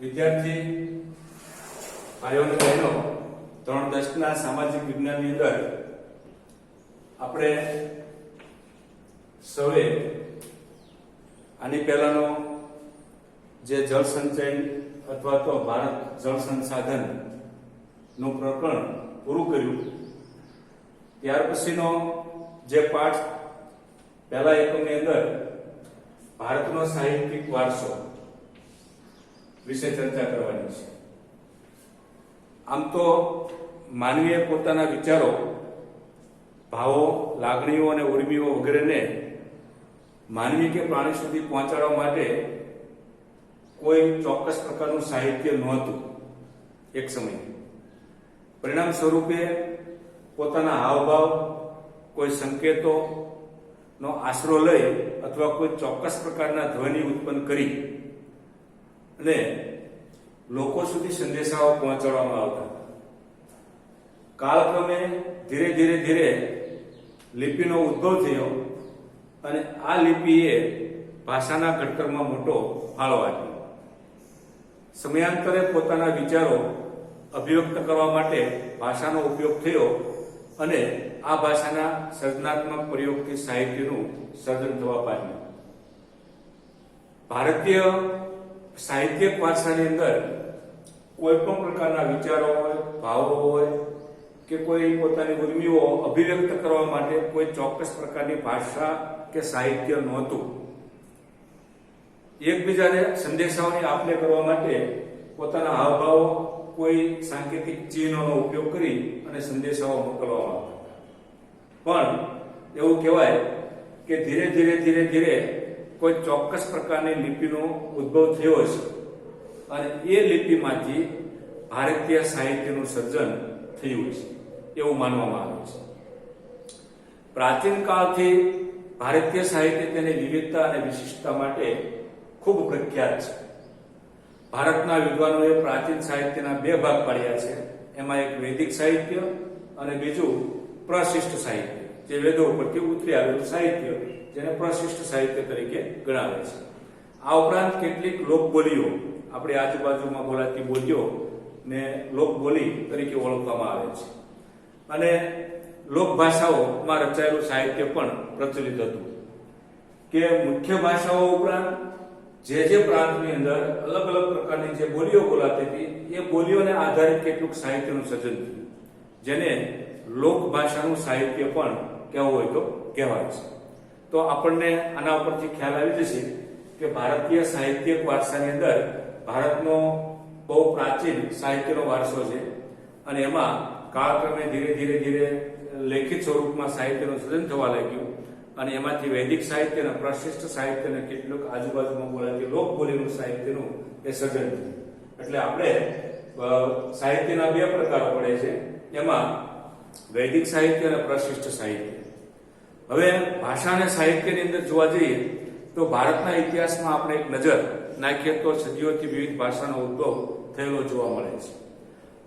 વિદ્યાર્થી ભાઈઓ અને બહેનો, ધોરણ 10 ના સામાજિક વિજ્ઞાનની અંદર આપણે સૌએ આની પહેલાનો જે જળ સંચયન અથવા તો ભારત જળ સંસાધન નું પ્રકરણ પૂરું કર્યું. ત્યાર પછીનો જે પાઠ પહેલા એકમની અંદર ભારતનો સાહિત્યિક વારસો વિશે ચર્ચા કરવાની છે. આમ તો માનવીએ પોતાના વિચારો, ભાવો, લાગણીઓ અને ઉર્મિઓ વગેરેને માનવી કે પ્રાણી સુધી પહોંચાડવા માટે કોઈ ચોક્કસ પ્રકારનું સાહિત્ય નહોતું એક સમય. પરિણામ સ્વરૂપે પોતાના હાવભાવ, કોઈ સંકેતો નો આશરો લઈ અથવા કોઈ ચોક્કસ પ્રકારના ધ્વનિ ઉત્પન્ન કરી અને લોકો સુધી સંદેશાઓ પહોંચાડવામાં આવતા. કાળક્રમે ધીરે ધીરે લિપિનો ઉદ્ભવ થયો અને આ લિપિએ ભાષાના ઘડતરમાં મોટો ફાળો આપ્યો. સમયાંતરે પોતાના વિચારો અભિવ્યક્ત કરવા માટે ભાષાનો ઉપયોગ થયો અને આ ભાષાના સર્જનાત્મક પ્રયોગથી સાહિત્યનું સર્જન થવા પામ્યું. ભારતીય સાહિત્યિક વારસાની અંદર કોઈ પણ પ્રકારના વિચારો હોય, ભાવો હોય કે કોઈ પોતાની ઉર્મિઓ અભિવ્યક્ત કરવા માટે કોઈ ચોક્કસ પ્રકારની ભાષા કે સાહિત્ય નહોતું. એકબીજાને સંદેશાઓની આપ-લે કરવા માટે પોતાના હાવભાવો, કોઈ સાંકેતિક ચિહ્નોનો ઉપયોગ કરી અને સંદેશાઓ મોકલવામાં આવતા. પણ એવું કહેવાય કે ધીરે કોઈ ચોક્કસ પ્રકારની લિપિનો ઉદ્ભવ થયો છે અને એ લિપિમાંથી ભારતીય સાહિત્યનું સર્જન થયું છે એવું માનવામાં આવે છે. પ્રાચીન કાળથી ભારતીય સાહિત્ય તેની વિવિધતા અને વિશિષ્ટતા માટે ખૂબ પ્રખ્યાત છે. ભારતના વિદ્વાનોએ પ્રાચીન સાહિત્યના બે ભાગ પાડ્યા છે. એમાં એક વૈદિક સાહિત્ય અને બીજું પ્રશિષ્ટ સાહિત્ય, જે વેદો ઉપરથી ઉતરી આવેલું સાહિત્ય, જેને પ્રશિષ્ટ સાહિત્ય તરીકે ગણાવે છે. આ ઉપરાંત કેટલીક લોકબોલીઓ, આપણી આજુબાજુમાં બોલાતી બોલીઓ ને લોકબોલી તરીકે ઓળખવામાં આવે છે. અને લોકભાષાઓમાં રચાયેલું સાહિત્ય પણ પ્રચલિત હતું. કે મુખ્ય ભાષાઓ ઉપરાંત જે પ્રાંતની અંદર અલગ પ્રકારની જે બોલીઓ બોલાતી હતી એ બોલીઓને આધારિત કેટલુંક સાહિત્યનું સર્જન થયું, જેને લોકભાષાનું સાહિત્ય પણ કહેવું હોય તો કહેવાય છે. તો આપણને આના ઉપરથી ખ્યાલ આવી જશે કે ભારતીય સાહિત્યિક વારસાની અંદર ભારતનો બહુ પ્રાચીન સાહિત્યનો વારસો છે અને એમાં કાળક્રમે ધીરે લેખિત સ્વરૂપમાં સાહિત્યનું સર્જન થવા લાગ્યું અને એમાંથી વૈદિક સાહિત્ય અને પ્રશિષ્ટ સાહિત્ય અને કેટલુંક આજુબાજુમાં બોલાતી લોકબોલીનું સાહિત્યનું એ સર્જન થયું. એટલે આપણે સાહિત્યના બે પ્રકારો પડે છે, એમાં વૈદિક સાહિત્ય અને પ્રશિષ્ટ સાહિત્ય. હવે ભાષા અને સાહિત્યની અંદર જોવા જઈએ તો ભારતના ઇતિહાસમાં આપણે એક નજર નાખીએ તો સદીઓથી વિવિધ ભાષાનો ઉદ્ભવ થયેલો જોવા મળે છે.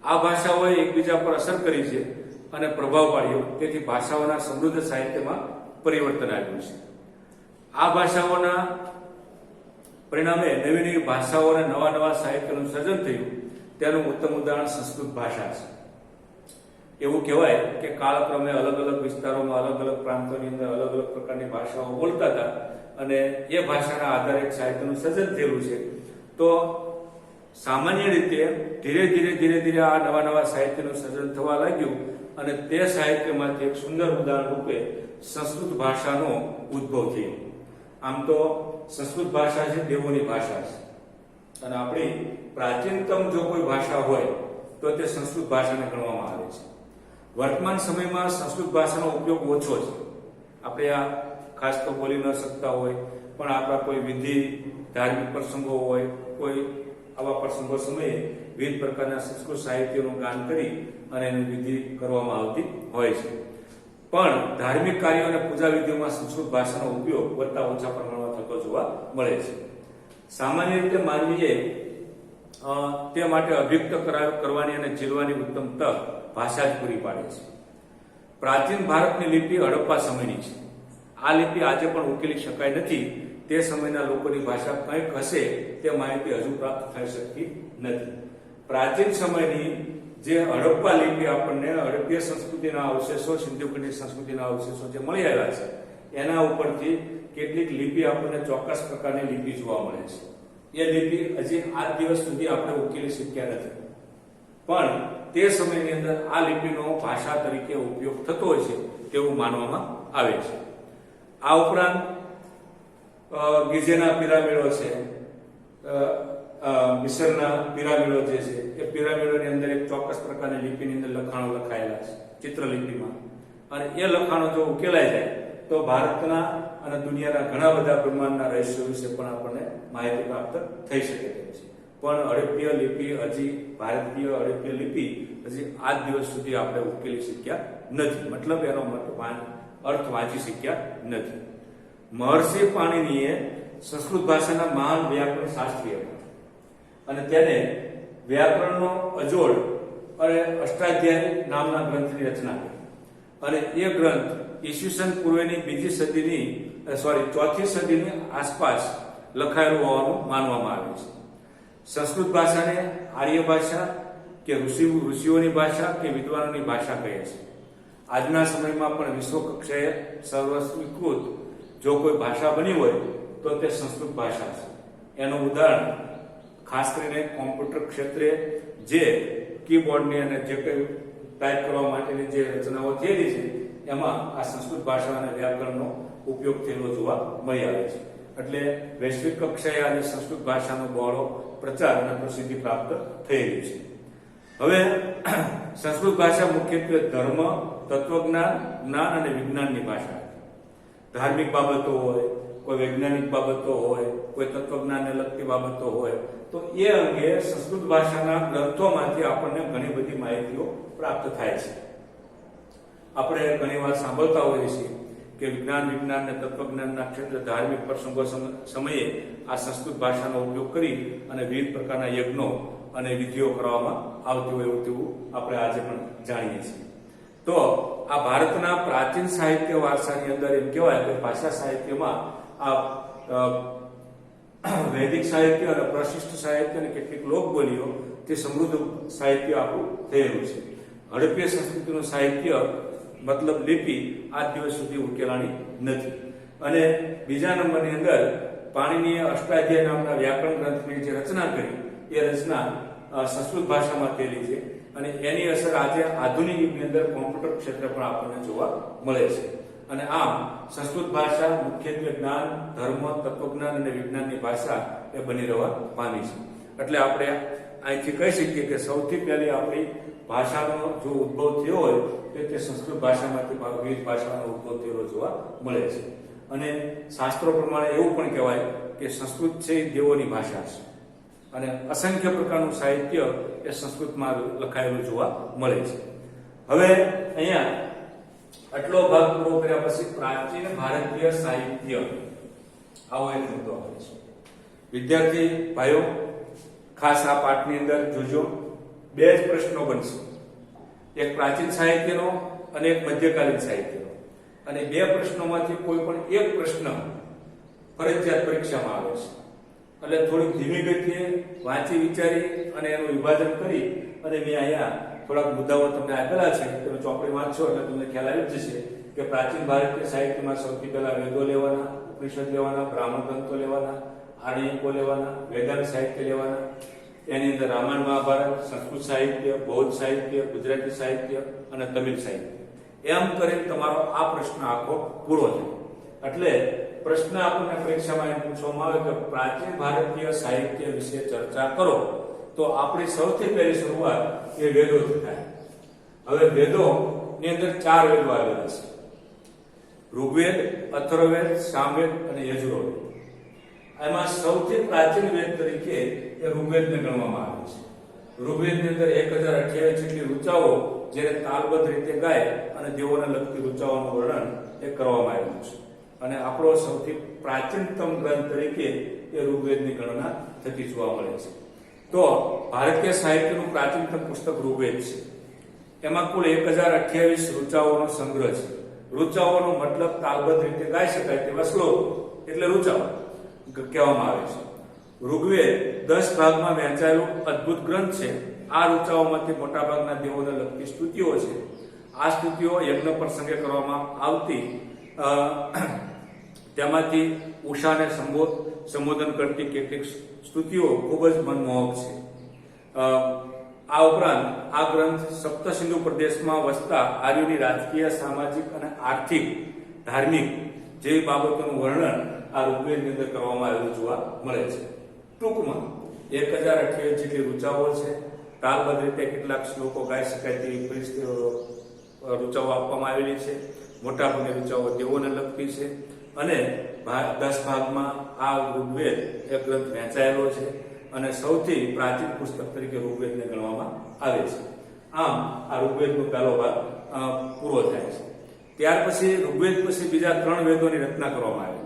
આ ભાષાઓએ એકબીજા પર અસર કરી છે અને પ્રભાવ પાડ્યો, તેથી ભાષાઓના સમૃદ્ધ સાહિત્યમાં પરિવર્તન આવ્યું છે. આ ભાષાઓના પરિણામે નવી ભાષાઓ અને નવા સાહિત્યનું સર્જન થયું. તેનું ઉત્તમ ઉદાહરણ સંસ્કૃત ભાષા છે. એવું કહેવાય કે કાળક્રમે અલગ વિસ્તારોમાં અલગ પ્રાંતોની અંદર અલગ પ્રકારની ભાષાઓ બોલતા હતા અને એ ભાષાના આધારે એક સાહિત્યનું સર્જન થયેલું છે. તો સામાન્ય રીતે ધીરે આ નવા સાહિત્યનું સર્જન થવા લાગ્યું અને તે સાહિત્યમાંથી એક સુંદર ઉદાહરણ રૂપે સંસ્કૃત ભાષાનો ઉદ્ભવ થયો. આમ તો સંસ્કૃત ભાષા છે દેવોની ભાષા છે અને આપણી પ્રાચીનતમ જો કોઈ ભાષા હોય તો તે સંસ્કૃત ભાષાને ગણવામાં આવે છે. વર્તમાન સમયમાં સંસ્કૃત ભાષાનો ઉપયોગ ઓછો છે. આપણે આ ખાસ તો બોલી ન શકતા હોય, પણ આપણા કોઈ વિધિ, ધાર્મિક પ્રસંગો હોય, કોઈ આવા પ્રસંગો સમયે વિવિધ પ્રકારના સંસ્કૃત સાહિત્યનું ગાન કરી અને એની વિધિ કરવામાં આવતી હોય છે. પણ ધાર્મિક કાર્યો અને પૂજા વિધિઓમાં સંસ્કૃત ભાષાનો ઉપયોગ વધતા ઓછા પ્રમાણમાં થતો જોવા મળે છે. સામાન્ય રીતે માનવીએ તે માટે અભિવ્યક્ત કરવાની અને જીલવાની ઉત્તમ તક ભાષા જ પૂરી પાડે છે. પ્રાચીન ભારતની લિપિ હડપ્પા સમયની છે. આ લિપિ આજે પણ ઉકેલી શકાય નથી. તે સમયના લોકોની ભાષા કંઈક હશે તે માહિતી હજુ પ્રાપ્ત થઈ શકતી નથી. પ્રાચીન સમયની જે હડપ્પા લિપિ આપણને હડપ્પીય સંસ્કૃતિના અવશેષો, સિંધુ ખંડી સંસ્કૃતિના અવશેષો જે મળી આવ્યા છે એના ઉપરથી કેટલીક લિપિ આપણને ચોક્કસ પ્રકારની લિપિ જોવા મળે છે. એ લિપિ હજી આજ દિવસ સુધી આપણે ઉકેલી શક્યા નથી, પણ તે સમયની અંદર આ લિપિનો ભાષા તરીકે ઉપયોગ થતો હોય છે તેવું માનવામાં આવે છે. આ ઉપરાંત ગીઝેના પિરામિડો છે, મિસરના પિરામિડો જે છે એ પિરામિડોની અંદર એક ચોક્કસ પ્રકારની લિપિની અંદર લખાણો લખાયેલા છે ચિત્રલિપિમાં, અને એ લખાણો જો ઉકેલાઈ જાય તો ભારતના અને દુનિયાના ઘણા બધા બ્રહ્માંડના રહસ્યો વિશે પણ આપણને માહિતી પ્રાપ્ત થઈ શકે તેમ છે. પણ હડપ્પીય લિપિ હજી, ભારતીય હડપ્પીય લિપિ હજી આજ દિવસ સુધી આપણે ઉકેલી શક્યા નથી, મતલબ એનો અર્થ વાંચી શક્યા નથી. મહર્ષિ પાણિનીએ સંસ્કૃત ભાષાના મહાન વ્યાકરણ શાસ્ત્રી હતા અને તેને વ્યાકરણનો અજોડ અને અષ્ટાધ્યાયી નામના ગ્રંથની રચના કરી, અને એ ગ્રંથ ઈસવીસન પૂર્વેની ચોથી સદીની આસપાસ લખાયેલું હોવાનું માનવામાં આવે છે. સંસ્કૃત ભાષાને આર્ય ભાષા કે ઋષિઓની ભાષા કે વિદ્વાનોની ભાષા કહે છે. આજના સમયમાં પણ વિશ્વ કક્ષાએ સર્વસ્વીકૃત જો કોઈ ભાષા બની હોય તો તે સંસ્કૃત ભાષા છે. એનું ઉદાહરણ ખાસ કરીને કોમ્પ્યુટર ક્ષેત્રે જે કીબોર્ડની અને જે કંઈ ટાઈપ કરવા માટેની જે રચનાઓ થયેલી છે એમાં આ સંસ્કૃત ભાષા અને વ્યાકરણનો ઉપયોગ થયેલો જોવા મળી આવે છે. એટલે વૈશ્વિક કક્ષાએ આજે સંસ્કૃત ભાષાનો બહોળો પ્રચાર અને પ્રસિદ્ધિ પ્રાપ્ત થઈ રહી છે. હવે સંસ્કૃત ભાષા મુખ્યત્વે ધર્મ, તત્વજ્ઞાન, જ્ઞાન અને વિજ્ઞાનની ભાષા. ધાર્મિક બાબતો હોય, કોઈ વૈજ્ઞાનિક બાબતો હોય, કોઈ તત્વજ્ઞાનને લગતી બાબતો હોય તો એ અંગે સંસ્કૃત ભાષાના ગ્રંથોમાંથી આપણને ઘણી બધી માહિતીઓ પ્રાપ્ત થાય છે. આપણે ઘણી વાર સાંભળતા હોઈએ છીએ કે વિજ્ઞાન અને તત્વજ્ઞાનના ક્ષેત્રે ધાર્મિક પ્રસંગો સમયે આ સંસ્કૃત ભાષાનો ઉપયોગ કરી અને વિવિધ પ્રકારના યજ્ઞો અને વિધિઓ કરવામાં આવતી હોય તેવું આપણે આજે પણ જાણીએ છીએ. તો આ ભારતના પ્રાચીન સાહિત્ય વારસાની અંદર એમ કહેવાય કે ભાષા સાહિત્યમાં આ વૈદિક સાહિત્ય અને પ્રશિષ્ટ સાહિત્ય અને કેટલીક લોકબોલીઓ તે સમૃદ્ધ સાહિત્ય આપણું થયેલું છે. હડપ્પીય સંસ્કૃતિનું સાહિત્ય મતલબ લિપિ આજ દિવસ સુધી ઉકેલાણી નથી. અને બીજા નંબરની અંદર પાણિનીએ અષ્ટાધ્યાય નામના વ્યાકરણ ગ્રંથની જે રચના કરી એ રચના સંસ્કૃત ભાષામાં થયેલી છે, અને એની અસર આજે આધુનિક યુગની અંદર કોમ્પ્યુટર ક્ષેત્રે પણ આપણને જોવા મળે છે. અને આમ સંસ્કૃત ભાષા મુખ્યત્વે જ્ઞાન, ધર્મ, તત્વજ્ઞાન અને વિજ્ઞાનની ભાષા એ બની રહેવા પામી છે. એટલે આપણે અહીંથી કહી શકીએ કે સૌથી પહેલી આપણી ભાષાનો જો ઉદ્ભવ થયો હોય તો તે સંસ્કૃત ભાષામાંથી વિવિધ ભાષાનો ઉદ્ભવ થયેલો જોવા મળે છે. અને શાસ્ત્રો પ્રમાણે એવું પણ કહેવાય કે સંસ્કૃત છે એ દેવોની ભાષા છે, અને અસંખ્ય પ્રકારનું સાહિત્ય એ સંસ્કૃતમાં લખાયેલું જોવા મળે છે. હવે અહીંયા આટલો ભાગ પૂરો કર્યા પછી પ્રાચીન ભારતીય સાહિત્ય આવો એક મુદ્દો આવે છે. વિદ્યાર્થી ભાઈઓ ખાસ આ પાઠની અંદર જોજો, બે જ પ્રશ્નો બનશે, એક પ્રાચીન સાહિત્યનો અને એક મધ્યકાલીન સાહિત્યનો, અને બે પ્રશ્નોમાંથી કોઈ પણ એક પ્રશ્ન ફરજિયાત પરીક્ષામાં આવે છે. એટલે થોડીક ધીમી ગતિએ વાંચી વિચારી અને એનું વિભાજન કરી અને મેં અહીંયા થોડાક મુદ્દાઓ તમને આપેલા છે. તમે ચોપડી વાંચશો એટલે તમને ખ્યાલ આવી જશે કે પ્રાચીન ભારતીય સાહિત્યમાં સૌથી પહેલા વેદો લેવાના, ઉપનિષદ લેવાના, બ્રાહ્મણ ગ્રંથો લેવાના, આર્યકો લેવાના, વેદાંત સાહિત્ય લેવાના, એની અંદર રામાયણ, મહાભારત, સંસ્કૃત સાહિત્ય, બૌદ્ધ સાહિત્ય, ગુજરાતી સાહિત્ય અને તમિલ સાહિત્ય, એમ કરીને તમારો આ પ્રશ્ન આખો પૂરો થાય. એટલે પ્રશ્ન આપણને પરીક્ષામાં એમ પૂછવામાં આવે કે પ્રાચીન ભારતીય સાહિત્ય વિશે ચર્ચા કરો, તો આપણી સૌથી પહેલી શરૂઆત એ વેદોથી થાય. હવે વેદોની અંદર 4 વેદો આવેલા છે: ઋગ્વેદ, અથર્વવેદ, સામવેદ અને યજુર્વેદ. એમાં સૌથી પ્રાચીન વેદ તરીકે એ ઋગ્વેદને ગણવામાં આવે છે. ઋગ્વેદની અંદર 1028 જેટલી ઋચાઓ જેને તાલબદ્ધ રીતે ગાય અને દેવોને લગતી ઋચાઓનું વર્ણન એ કરવામાં આવ્યું છે. અને આપણો સૌથી પ્રાચીનતમ ગ્રંથ તરીકે એ ઋગ્વેદની ગણના થતી જોવા મળે છે. તો ભારતીય સાહિત્યનું પ્રાચીનતમ પુસ્તક ઋગ્વેદ છે. એમાં કુલ 1028 ઋચાઓનો સંગ્રહ છે. ઋચાઓનો મતલબ તાલબદ્ધ રીતે ગાઈ શકાય તેવા શ્લોક એટલે ઋચાઓ કહેવામાં આવે છે. ઋગ્વેદ 10 ભાગમાં વહેંચાયેલું અદ્ભુત ગ્રંથ છે. આ ઋચાઓમાંથી મોટાભાગના દેવોને લગતી સ્તુતિઓ છે. આ સ્તુતિઓ યજ્ઞ પ્રસંગે કરવામાં આવતી તેમાંથી ઉષાને સંબોધન કરતી કેટલીક સ્તુતિઓ ખૂબ જ મનમોહક છે. આ ઉપરાંત આ ગ્રંથ સપ્તસિંધુ પ્રદેશમાં વસતા આર્યોની રાજકીય, સામાજિક અને આર્થિક, ધાર્મિક જેવી બાબતોનું વર્ણન આ ઋગ્વેદની અંદર કરવામાં આવેલું જોવા મળે છે. ટૂંકમાં 1028 જેટલી ઋચાઓ છે. તાલબદ્ધ રીતે કેટલાક શ્લોકો ગાઈ શકાય તેવી ઋચાઓ આપવામાં આવેલી છે. મોટાભાગની ઋચાઓ દેવોને લગતી છે અને 10 ભાગમાં આ ઋગ્વેદ એક ગ્રંથ વહેંચાયેલો છે અને સૌથી પ્રાચીન પુસ્તક તરીકે ઋગ્વેદને ગણવામાં આવે છે. આમ આ ઋગ્વેદનો પહેલો ભાગ પૂરો થાય છે. ત્યાર પછી ઋગ્વેદ પછી બીજા 3 વેદોની રચના કરવામાં આવી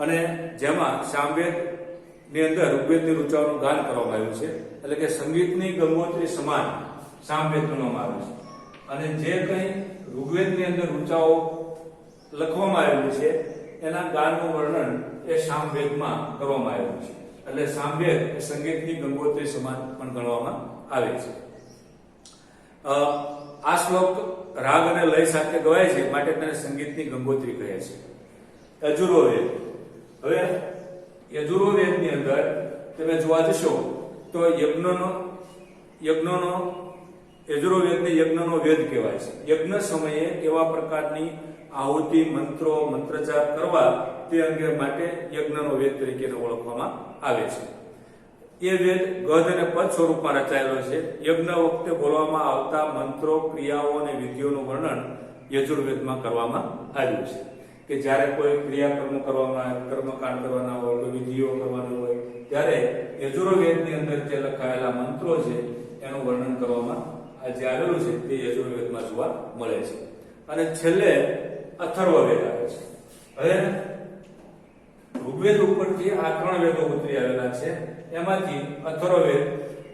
અને જેમાં સામવેદ ની અંદર ઋગ્વેદની ઋચાઓનું ગાન કરવામાં આવ્યું છે. એટલે કે સંગીતની ગંગોત્રી સમાન સામવેદ ગણવામાં આવે છે અને જે કંઈ ઋગ્વેદની અંદર ઋચાઓ લખવામાં આવેલી છે એના ગાનનું વર્ણન એ સામવેદમાં કરવામાં આવ્યું છે. એટલે સામવેદ એ સંગીતની ગંગોત્રી સમાન પણ ગણવામાં આવે છે. આ શ્લોક રાગ અને લય સાથે ગવાય છે માટે તેને સંગીતની ગંગોત્રી કહે છે. યજુર્વેદ. હવે યજુર્વેદની અંદર તમે જોવા જશો તો યજુર્વેદને યજ્ઞનો વેદ કહેવાય છે. યજ્ઞ સમયે કેવા પ્રકારની આહુતિ, મંત્રો, મંત્રજાપ કરવા તે અંગે માટે યજ્ઞનો વેદ તરીકે ઓળખવામાં આવે છે. એ વેદ ગદ્ય અને પદ સ્વરૂપમાં રચાયેલો છે. યજ્ઞ વખતે બોલવામાં આવતા મંત્રો, ક્રિયાઓ અને વિધિઓનું વર્ણન યજુર્વેદમાં કરવામાં આવ્યું છે. કે જ્યારે કોઈ ક્રિયાકર્મ કરવામાં, કર્મકાંડ કરવાના હોય, કોઈ વિધિઓ કરવાની હોય ત્યારે યજુર્વેદની અંદર જે લખાયેલા મંત્રો છે એનું વર્ણન કરવામાં જે આવેલું છે તે યજુર્વેદમાં જોવા મળે છે. અને છેલ્લે અથર્વવેદ આવે છે. હવે ઋગ્વેદ ઉપરથી આ 3 વેદો ઉતરી આવેલા છે. એમાંથી અથર્વવેદ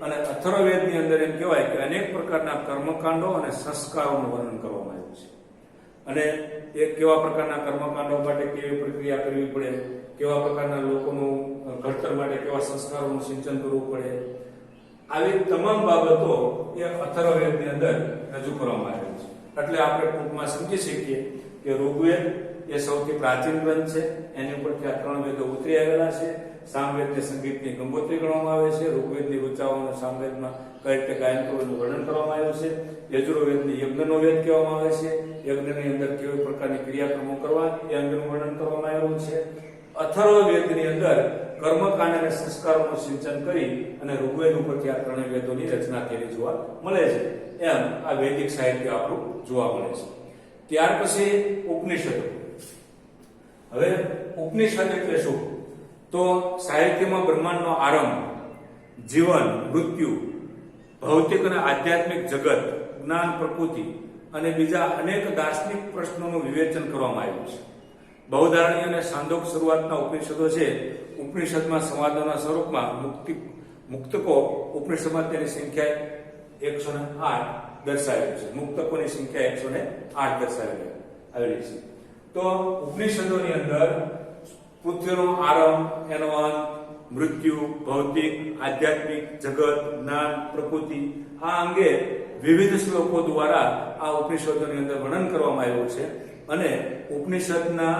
અને અથર્વવેદની અંદર એમ કહેવાય કે અનેક પ્રકારના કર્મકાંડો અને સંસ્કારોનું વર્ણન કરવામાં આવ્યું છે. અને એ કેવા પ્રકારના કર્મકાંડો માટે કેવી પ્રક્રિયા કરવી પડે, કેવા પ્રકારના લોકોનું ઘડતર માટે કેવા સંસ્કારોનું સિંચન કરવું પડે, આવી તમામ બાબતો એ અથર્વવેદની અંદર રજૂ કરવામાં આવી છે. એટલે આપણે ટૂંકમાં સમજી શકીએ કે ઋગ્વેદ એ સૌથી પ્રાચીન ગ્રંથ છે. એની ઉપરથી આ 3 વેદો ઉતરી આવેલા છે. સામવેદને સંગીતની ગંગોત્રી ગણવામાં આવે છે. ઋગ્વેદની ઋચાઓને સામવેદમાં કઈ રીતે ગાયન કરવાનું વર્ણન કરવામાં આવ્યું છે. યજુર્વેદને યજ્ઞનો વેદ કહેવામાં આવે છે. યજ્ઞની અંદર કેવી પ્રકારની ક્રિયાક્રમો કરવા એ અંગેનું વર્ણન કરવામાં આવ્યું છે. અથર્વવેદની અંદર કર્મકાંડ અને સંસ્કારોનું સિંચન કરી અને ઋગ્વેદ ઉપરથી આ 3 વેદોની રચના થયેલી જોવા મળે છે. એમ આ વૈદિક સાહિત્ય આપણું જોવા મળે છે. ત્યાર પછી ઉપનિષદો. હવે ઉપનિષદ એટલે શું? તો સાહિત્યમાં બ્રહ્માંડનો આરંભ, જીવન, મૃત્યુ, ભૌતિક અને આધ્યાત્મિક જગત, જ્ઞાન, પ્રકૃતિ અને બીજા અનેક દાર્શનિક પ્રશ્નોનું વિવેચન કરવામાં આવ્યું છે. બહુધારણી અને સાંદોક શરૂઆતના ઉપનિષદો છે. ઉપનિષદમાં સંવાદોના સ્વરૂપમાં મુક્તકો ઉપનિષદમાં તેની સંખ્યા 108 દર્શાવેલી છે. મુક્તકોની સંખ્યા 108 દર્શાવેલી આવેલી છે. તો ઉપનિષદોની અંદર પૃથ્વીનો આરંભ, એનો અંત, મૃત્યુ, ભૌતિક, આધ્યાત્મિક, જગત, જ્ઞાન, પ્રકૃતિ આ અંગે વિવિધ શ્લોકો દ્વારા આ ઉપનિષદોની અંદર વર્ણન કરવામાં આવ્યું છે. અને ઉપનિષદના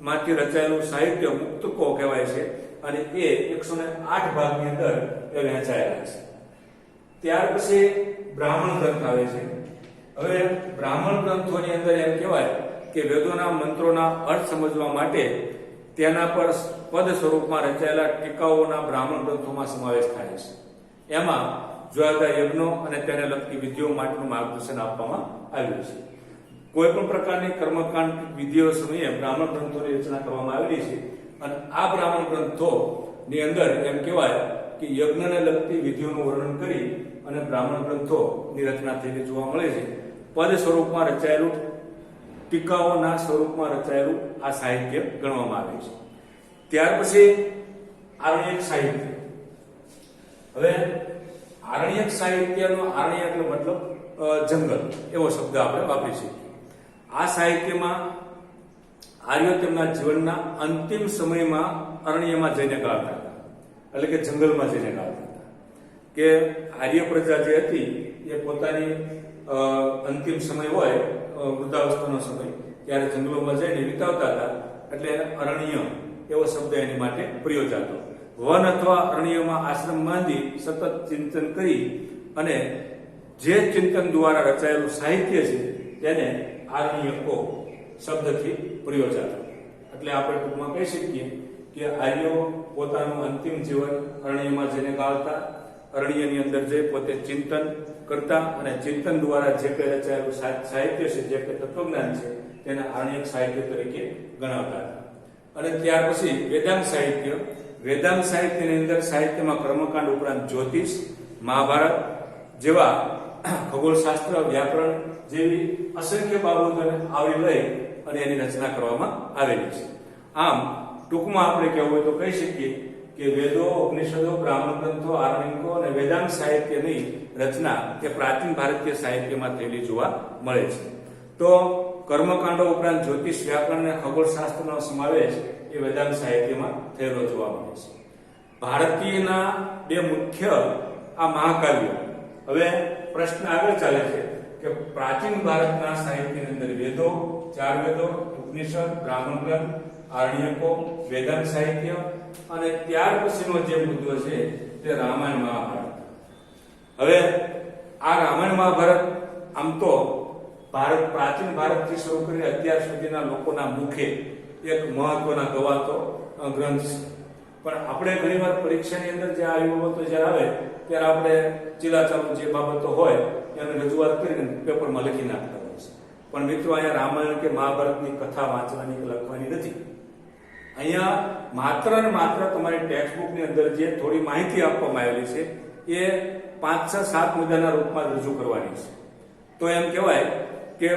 માંથી રચાયેલું સાહિત્ય મુક્તકો કહેવાય છે અને એ 108 ભાગની અંદર એ વહેંચાયેલા છે. ત્યાર પછી બ્રાહ્મણ ગ્રંથ આવે છે. હવે બ્રાહ્મણ ગ્રંથોની અંદર એમ કહેવાય કે વેદોના મંત્રોના અર્થ સમજવા માટે તેના પર પદ સ્વરૂપમાં રચાયેલા ટીકાઓના બ્રાહ્મણ ગ્રંથોમાં સમાવેશ થાય છે. એમાં જુદા યજ્ઞો અને તેને લગતી વિધિઓ માટેનું માર્ગદર્શન આપવામાં આવ્યું છે. કોઈ પણ પ્રકારની કર્મકાંડ વિધિઓ સમયે બ્રાહ્મણ ગ્રંથોની રચના કરવામાં આવેલી છે અને આ બ્રાહ્મણ ગ્રંથોની અંદર એમ કહેવાય કે યજ્ઞને લગતી વિધિઓનું વર્ણન કરી અને બ્રાહ્મણ ગ્રંથોની રચના થયેલી જોવા મળે છે. પદ સ્વરૂપમાં રચાયેલું, ટીકાઓના સ્વરૂપમાં રચાયેલું આ સાહિત્ય ગણવામાં આવે છે. ત્યાર પછી આરણ્યક સાહિત્ય. હવે આરણ્યક સાહિત્યનો આરણ્ય એટલે મતલબ જંગલ એવો શબ્દ આપણે વાપરી શકીએ. આ સાહિત્યમાં આર્યો તેમના જીવનના અંતિમ સમયમાં અરણ્યમાં જઈને ગાળતા હતા. એટલે કે જંગલમાં જઈને ગાળતા હતા. કે આર્ય પ્રજા જે હતી એ પોતાની અંતિમ સમય હોય, વૃદ્ધાવસ્થાનો સમય, ત્યારે જંગલોમાં જઈને વિતાવતા હતા. એટલે એને અરણ્ય એવો શબ્દ એની માટે પ્રયોજાતો. વન અથવા અરણ્યમાં આશ્રમ બાંધી સતત ચિંતન કરી અને જે ચિંતન દ્વારા રચાયેલું સાહિત્ય છે તેને આરણ્યકો શબ્દથી પ્રયોજાતો. એટલે આપણે ટૂંકમાં કહી શકીએ કે આર્યો પોતાનું અંતિમ જીવન અરણ્યમાં જઈને ગાળતા, અરણ્યની અંદર જઈ પોતે ચિંતન કરતા અને ચિંતન દ્વારા જે કંઈ રચાયેલું સાહિત્ય છે, જે કંઈ તત્વજ્ઞાન છે તેને આરણ્યક સાહિત્ય તરીકે ગણાવતા હતા. અને ત્યાર પછી વેદાંત સાહિત્યની અંદર સાહિત્યમાં કર્મકાંડ ઉપરાંત જ્યોતિષ, મહાભારત જેવા ખગોળશાસ્ત્ર, વ્યાકરણ જેવી અસંખ્ય બાબતોને આવરી લઈ અને એની રચના કરવામાં આવેલી છે. આમ ટૂંકમાં આપણે કહેવું હોય તો કહી શકીએ કે વેદો, ઉપનિષદો, બ્રાહ્મણ ગ્રંથો, આરણ્યકો અને વેદાંત સાહિત્યની રચના એ પ્રાચીન ભારતીય સાહિત્યમાં થયેલી જોવા મળે છે. તો કર્મકાંડો ઉપરાંત જ્યોતિષ, વ્યાકરણ અને ખગોળશાસ્ત્રનો સમાવેશ એ વેદાંત સાહિત્યમાં થયેલો જોવા મળે છે. ભારતીયના બે મુખ્ય આ મહાકાવ્યો. હવે પ્રશ્ન આગળ ચાલે છે કે પ્રાચીન ભારતના સાહિત્યની અંદર વેદો, 4 વેદો, ઉપનિષદ, બ્રાહ્મણ ગ્રંથ, આરણ્યકો, વેદાંત સાહિત્ય અને ત્યાર પછીનો જે મુદ્દો છે તે રામાયણ મહાભારત. હવે આ રામાયણ મહાભારત આમ તો પ્રાચીન ભારતથી શરૂ કરીને અત્યાર સુધીના લોકોના મુખે એક મહત્વના ગવાતો ગ્રંથ છે. પણ આપણે ઘણીવાર પરીક્ષાની અંદર જે આ બાબતો જ્યારે આવે ત્યારે આપણે ચીલાચાલુ જે બાબતો હોય એની રજૂઆત કરીને પેપરમાં લખી નાખતા હોય છે. પણ મિત્રો, અહીંયા રામાયણ કે મહાભારતની કથા વાંચવાની કે લખવાની નથી. અહીંયા માત્ર ને માત્ર તમારી ટેક્સ્ટબુકની અંદર જે થોડી માહિતી આપવામાં આવેલી છે એ 5-7 મુદ્દાના રૂપમાં રજૂ કરવાની છે. તો એમ કહેવાય કે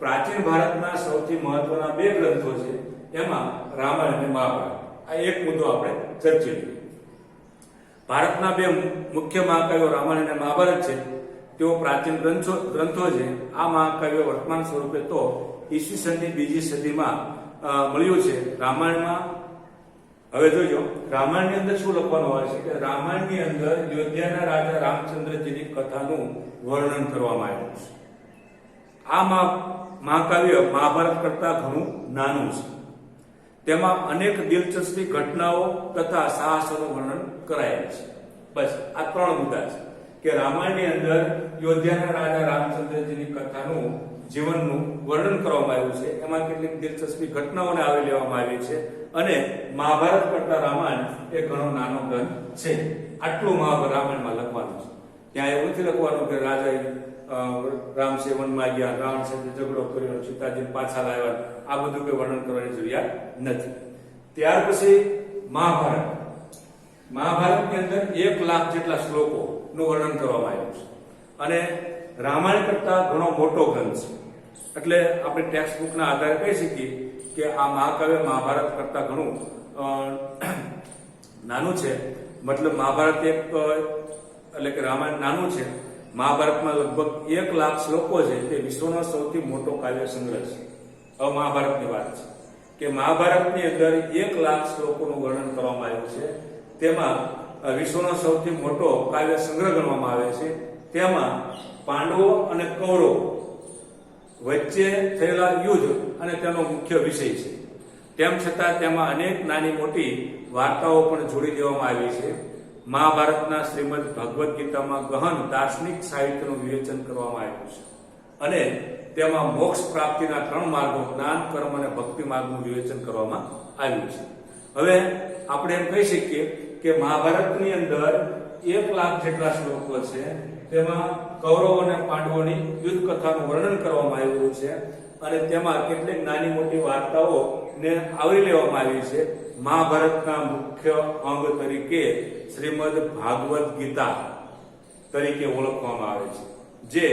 પ્રાચીન ભારતના સૌથી મહત્વના 2 ગ્રંથો છે, એમાં રામાયણ અને મહાભારત. આ એક મુદ્દો આપણે ચર્ચી લઈએ. ભારતના 2 મુખ્ય મહાકાવ્યો રામાયણ અને મહાભારત છે. તેઓ પ્રાચીન ગ્રંથો છે. આ મહાકાવ્યો વર્તમાન સ્વરૂપે તો ઈસવીસનની 2જી સદીમાં મળ્યું છે. રામાયણમાં હવે જોજો, રામાયણની અંદર શું લખવાનું આવે છે કે રામાયણની અંદર અયોધ્યાના રાજા રામચંદ્રજીની કથાનું વર્ણન કરવામાં આવ્યું છે. આ મહાકાવ્ય મહાભારત કરતા ઘણું નાનું છે. તેમાં અનેક દિલચસ્પી ઘટનાઓ તથા સાહસોનું વર્ણન કરાયેલું છે. બસ આ 3 મુદ્દા છે કે રામાયણની અંદર અયોધ્યાના રાજા રામચંદ્રજીની કથાનું જીવનનું વર્ણન કરવામાં આવ્યું છે. એમાં કેટલીક દિલચસ્પી ઘટનાઓને આવરી લેવામાં આવી છે. અને મહાભારત કરતા રામાયણ એ ઘણો નાનો ગ્રંથ છે. આટલું રામાયણમાં લખવાનું છે. ત્યાં એવું નથી લખવાનું કે રાજાએ રામ છે વનમાં ગયા, રાવણ સાથે ઝઘડો કર્યો, સીતાજીને પાછા લાવ્યા, આ બધું કોઈ વર્ણન કરવાની જરૂરિયાત નથી. ત્યાર પછી મહાભારતની અંદર 1 લાખ જેટલા શ્લોકોનું વર્ણન કરવામાં આવ્યું છે. અને રામાયણ કરતા ઘણો મોટો ગ્રંથ છે. એટલે આપણે ટેક્સ્ટ બુકના આધારે કહી શકીએ કે આ મહાકાવ્ય મહાભારત કરતા ઘણું નાનું છે. મતલબ મહાભારત એટલે કે રામાયણ નાનું છે. મહાભારતમાં લગભગ 1 લાખ શ્લોકો છે. તે વિશ્વનો સૌથી મોટો કાવ્ય સંગ્રહ છે. હવે મહાભારતની વાત છે કે મહાભારતની અંદર 1 લાખ શ્લોકોનું વર્ણન કરવામાં આવ્યું છે. તેમાં વિશ્વનો સૌથી મોટો કાવ્ય સંગ્રહ ગણવામાં આવે છે. તેમાં પાંડવો અને કૌરવો વચ્ચે થયેલા યુદ્ધ અને તેનો મુખ્ય વિષય છે. તેમ છતાં તેમાં અનેક નાની મોટી વાર્તાઓ પણ જોડી દેવામાં આવી છે. મહાભારતના શ્રીમદ ભગવદ્ ગીતામાં ગહન દાર્શનિક સાહિત્યનું વિવેચન કરવામાં આવ્યું છે. અને તેમાં મોક્ષ પ્રાપ્તિના 3 માર્ગો જ્ઞાન, કર્મ અને ભક્તિ માર્ગનું વિવેચન કરવામાં આવ્યું છે. હવે આપણે એમ કહી શકીએ કે મહાભારતની અંદર 1 લાખ જેટલા શ્લોકો છે. તેમાં કૌરવ અને પાંડવોની યુદ્ધ કથાનું વર્ણન કરવામાં આવ્યું છે. અને તેમાં કેટલીક નાની મોટી વાર્તાઓને આવરી લેવામાં આવી છે. મહાભારતના મુખ્ય અંગ તરીકે શ્રીમદ ભાગવત ગીતા તરીકે ઓળખવામાં આવે છે. જે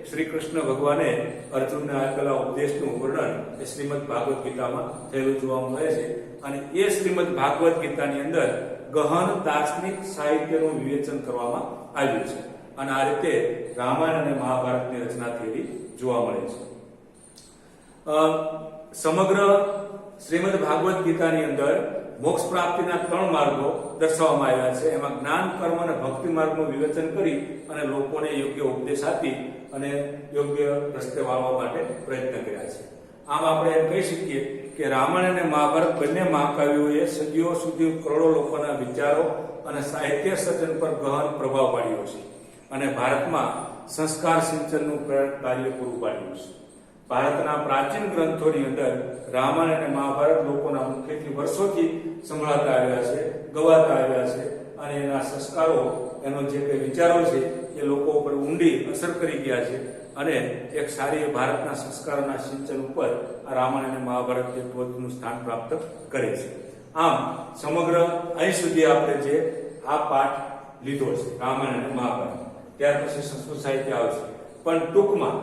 શ્રી કૃષ્ણ ભગવાને અર્જુનને આપેલા ઉપદેશનું વર્ણન એ શ્રીમદ ભાગવત ગીતામાં થયેલું જોવા મળે છે. અને એ શ્રીમદ ભાગવત ગીતાની અંદર ગહન દાર્શનિક સાહિત્યનું વિવેચન કરવામાં આવ્યું છે. અને આ રીતે રામાયણ અને મહાભારતની રચના થયેલી જોવા મળે છે. સમગ્ર શ્રીમદ ભાગવત ગીતાની અંદર મોક્ષ પ્રાપ્તિના 3 માર્ગો દર્શાવવામાં આવ્યા છે. એમાં જ્ઞાન, કર્મ અને ભક્તિ માર્ગનું વિવેચન કરી અને લોકોને યોગ્ય ઉપદેશ આપી અને યોગ્ય રસ્તે વાળવા માટે પ્રયત્ન કર્યા છે. આમ આપણે એમ કહી શકીએ કે રામાયણ અને મહાભારત બંને મહાકાવ્યોએ સદીઓ સુધી કરોડો લોકોના વિચારો અને સાહિત્ય સર્જન પર ગહન પ્રભાવ પાડ્યો છે અને ભારતમાં સંસ્કાર સિંચનનું કાર્ય પૂરું પાડ્યું છે. ભારતના પ્રાચીન ગ્રંથોની અંદર રામાયણ અને મહાભારત લોકોના મુખ્યથી વર્ષોથી સંભળાતા આવ્યા છે, ગવાતા આવ્યા છે અને એના સંસ્કારો, એનો જે કંઈ વિચારો છે એ લોકો ઉપર ઊંડી અસર કરી ગયા છે અને એક સારી ભારતના સંસ્કારોના સિંચન ઉપર આ રામાયણ અને મહાભારત એક ટોચનું સ્થાન પ્રાપ્ત કરે છે. આમ સમગ્ર અહીં સુધી આપણે જે આ પાઠ લીધો છે રામાયણ અને મહાભારત, ત્યાર પછી સંસ્કૃત સાહિત્ય આવશે. પણ ટૂંકમાં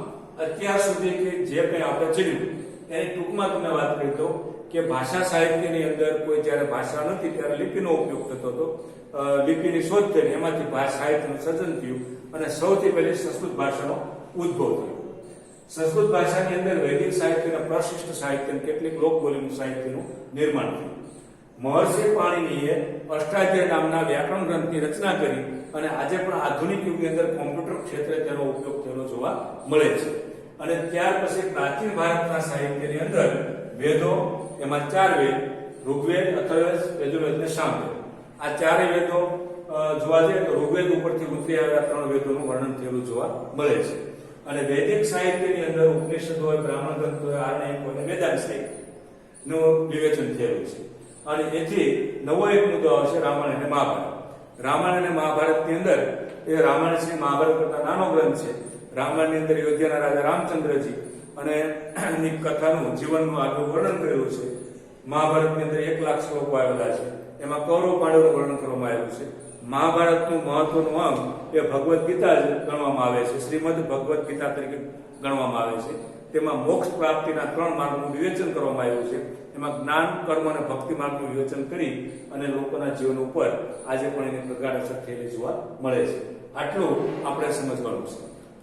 અત્યાર સુધી કે જે કંઈ આપણે ચડ્યું એની ટૂંકમાં તમને વાત કરી દઉં કે ભાષા સાહિત્યની અંદર કોઈ જ્યારે ભાષા નથી ત્યારે લિપિનો ઉપયોગ થતો હતો. લિપિની શોધ થઈ, એમાંથી સાહિત્યનું સર્જન થયું અને સૌથી પહેલી સંસ્કૃત ભાષાનો ઉદ્ભવ થયો. સંસ્કૃત ભાષાની અંદર વૈદિક સાહિત્યના પ્રશિષ્ટ સાહિત્ય, કેટલીક લોકબોલીનું સાહિત્યનું નિર્માણ થયું. મહર્ષિ પાણિનીએ અષ્ટાધ્યાય નામના વ્યાકરણ ગ્રંથની રચના કરી અને આજે પણ આધુનિક યુગની અંદર કોમ્પ્યુટર ક્ષેત્રે તેનો ઉપયોગ થયેલો જોવા મળે છે. અને ત્યાર પછી પ્રાચીન ભારતના સાહિત્યની અંદર વેદો, એમાં 4 વેદ, ઋગ્વેદ, અથર્વવેદ, યજુર્વેદ અને સામવેદ, આ 4 વેદો જોવા જઈએ તો ઋગ્વેદ ઉપરથી ઉતરી આવેલા 3 વેદોનું વર્ણન થયેલું જોવા મળે છે. અને વૈદિક સાહિત્યની અંદર ઉપનિષદો હોય, બ્રાહ્મણ ગ્રંથો હોય, આરણ્યક હોય અને વેદાંત સાહિત્યનું વિવેચન થયેલું છે. અને એથી નવો એક મુદ્દો આવશે રામાયણ અને મહાભારત. રામાયણ અને મહાભારતની અંદર એ રામાયણ શ્રી મહાભારત કરતા નાનો ગ્રંથ છે. રામાયણની અંદર અયોધ્યાના રાજા રામચંદ્રજી અને એની કથાનું, જીવનનું આગળ વર્ણન કરેલું છે. મહાભારતની અંદર 1 લાખ શ્લોકો આવેલા છે. એમાં કૌરવ પાંડવનું વર્ણન કરવામાં આવ્યું છે. મહાભારતનું મહત્વનું અંગ એ ભગવદ્ ગીતા જ ગણવામાં આવે છે. શ્રીમદ ભગવદ્ ગીતા તરીકે ગણવામાં આવે છે. તેમાં મોક્ષ પ્રાપ્તિના 3 માર્ગનું વિવેચન કરવામાં આવ્યું છે. એમાં જ્ઞાન, કર્મ અને ભક્તિ માર્ગનું વિવેચન કરી અને લોકોના જીવન ઉપર આજે પણ એની પ્રગાઢ અસર થયેલી જોવા મળે છે. આટલું આપણે સમજવાનું છે.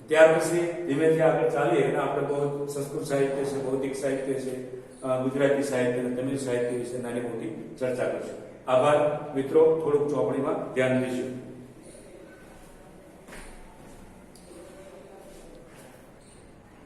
ત્યાર પછી ધીમેથી આગળ ચાલીએ અને આપણે બહુ સંસ્કૃત સાહિત્ય છે, બૌદ્ધિક સાહિત્ય છે, ગુજરાતી સાહિત્ય અને તમિલ સાહિત્ય વિશે નાની મોટી ચર્ચા કરશું. આભાર મિત્રો. થોડુંક ચોપડીમાં ધ્યાન દઈશું.